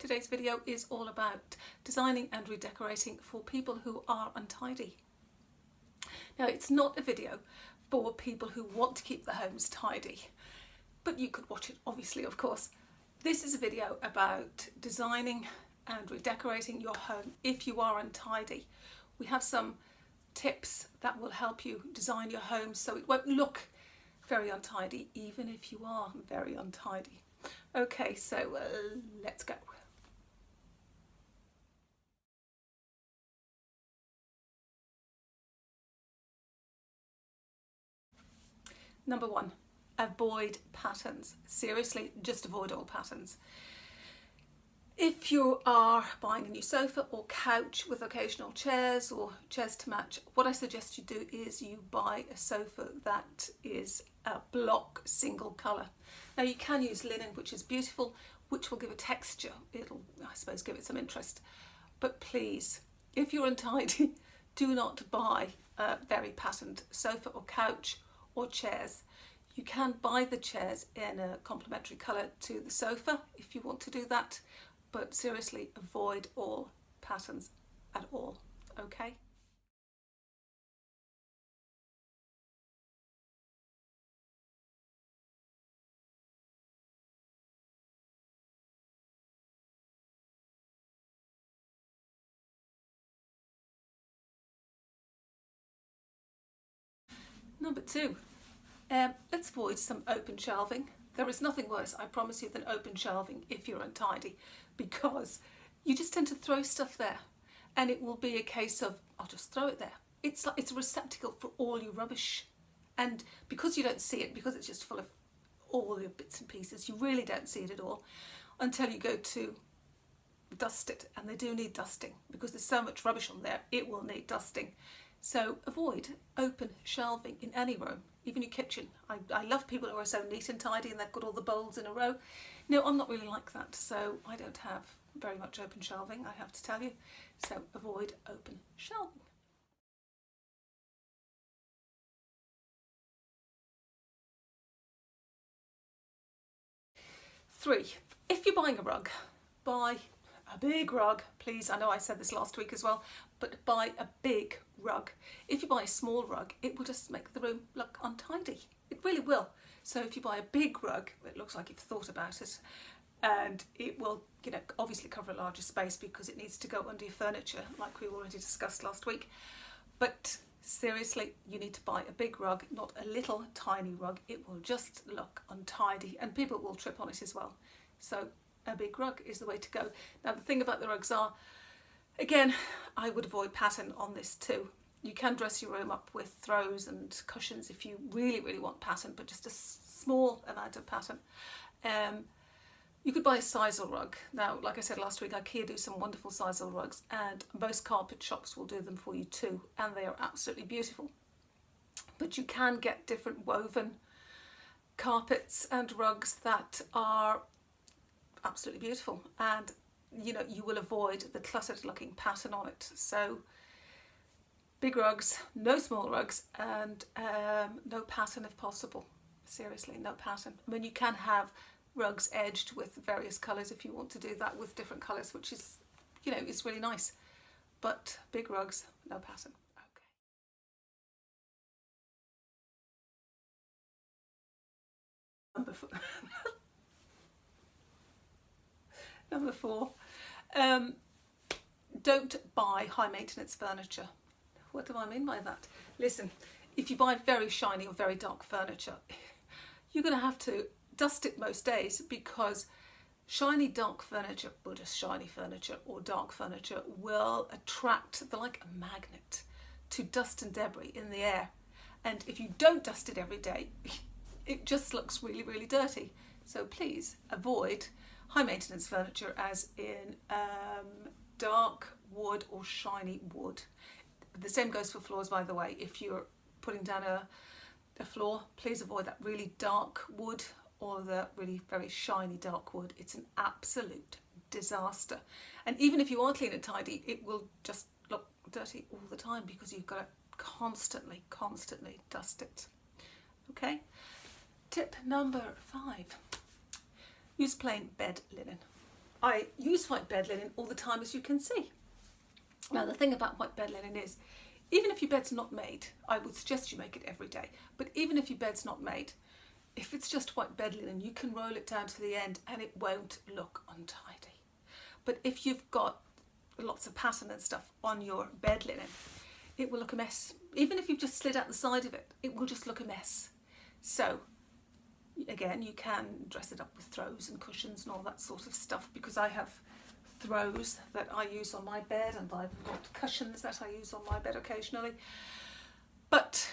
Today's video is all about designing and redecorating for people who are untidy. Now, it's not a video for people who want to keep their homes tidy, but you could watch it obviously, of course. This is a video about designing and redecorating your home if you are untidy. We have some tips that will help you design your home so it won't look very untidy, even if you are very untidy. Okay, so let's go. Number one, avoid patterns. Seriously, just avoid all patterns. If you are buying a new sofa or couch with occasional chairs or chairs to match, what I suggest you do is you buy a sofa that is a block single colour. Now you can use linen, which is beautiful, which will give a texture. It'll, I suppose, give it some interest. But please, if you're untidy, do not buy a very patterned sofa or couch or chairs. You can buy the chairs in a complementary colour to the sofa if you want to do that, but seriously avoid all patterns at all, okay? Number two, let's avoid some open shelving. There is nothing worse, I promise you, than open shelving if you're untidy, because you just tend to throw stuff there and it will be a case of, I'll just throw it there. It's like it's a receptacle for all your rubbish, and because you don't see it, because it's just full of all your bits and pieces, you really don't see it at all until you go to dust it, and they do need dusting because there's so much rubbish on there, it will need dusting. So avoid open shelving in any room, even your kitchen. I love people who are so neat and tidy and they've got all the bowls in a row. No, I'm not really like that, so I don't have very much open shelving, I have to tell you. So avoid open shelving. Three, if you're buying a rug, buy a big rug, please. I know I said this last week as well, but buy a big rug. If you buy a small rug, it will just make the room look untidy. It really will. So if you buy a big rug, it looks like you've thought about it, and it will, you know, obviously cover a larger space because it needs to go under your furniture, like we already discussed last week. But seriously, you need to buy a big rug, not a little tiny rug. It will just look untidy and people will trip on it as well. So a big rug is the way to go. Now the thing about the rugs are, again, I would avoid pattern on this too. You can dress your room up with throws and cushions if you really, really want pattern, but just a small amount of pattern. You could buy a sisal rug. Now, like I said last week, IKEA do some wonderful sisal rugs, and most carpet shops will do them for you too, and they are absolutely beautiful. But you can get different woven carpets and rugs that are absolutely beautiful, and you know, you will avoid the cluttered looking pattern on it. So big rugs, no small rugs, and no pattern if possible. Seriously, no pattern. I mean, you can have rugs edged with various colours if you want to do that with different colours, which is, you know, it's really nice, but big rugs, no pattern. Okay. Number four, don't buy high maintenance furniture. What do I mean by that? Listen, if you buy very shiny or very dark furniture, you're going to have to dust it most days, because shiny dark furniture, or just shiny furniture or dark furniture, will attract, they're like a magnet to dust and debris in the air. And if you don't dust it every day, it just looks really, really dirty. So please avoid high maintenance furniture, as in dark wood or shiny wood. The same goes for floors, by the way. If you're putting down a floor, please avoid that really dark wood or the really very shiny dark wood. It's an absolute disaster. And even if you are clean and tidy, it will just look dirty all the time because you've got to constantly dust it. Okay? Tip number 5. Use plain bed linen. I use white bed linen all the time, as you can see. Now, the thing about white bed linen is, even if your bed's not made, I would suggest you make it every day, but even if your bed's not made, if it's just white bed linen, you can roll it down to the end and it won't look untidy. But if you've got lots of pattern and stuff on your bed linen, it will look a mess. Even if you've just slid out the side of it, it will just look a mess. So again, you can dress it up with throws and cushions and all that sort of stuff, because I have throws that I use on my bed and I've got cushions that I use on my bed occasionally. But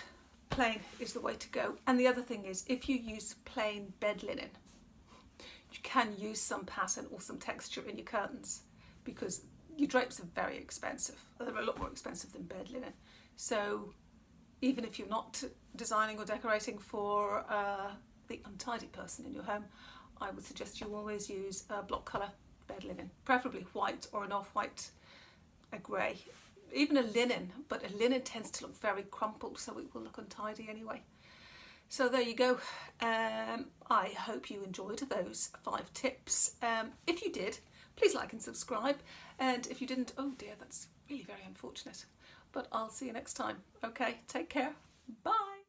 plain is the way to go. And the other thing is, if you use plain bed linen, you can use some pattern or some texture in your curtains, because your drapes are very expensive. They're a lot more expensive than bed linen. So even if you're not designing or decorating for the untidy person in your home, I would suggest you always use a block colour bed linen, preferably white or an off-white, a grey, even a linen, but a linen tends to look very crumpled, so it will look untidy anyway. So there you go. I hope you enjoyed those 5 tips. If you did, please like and subscribe, and if you didn't, oh dear, that's really very unfortunate, but I'll see you next time. Okay, take care, bye.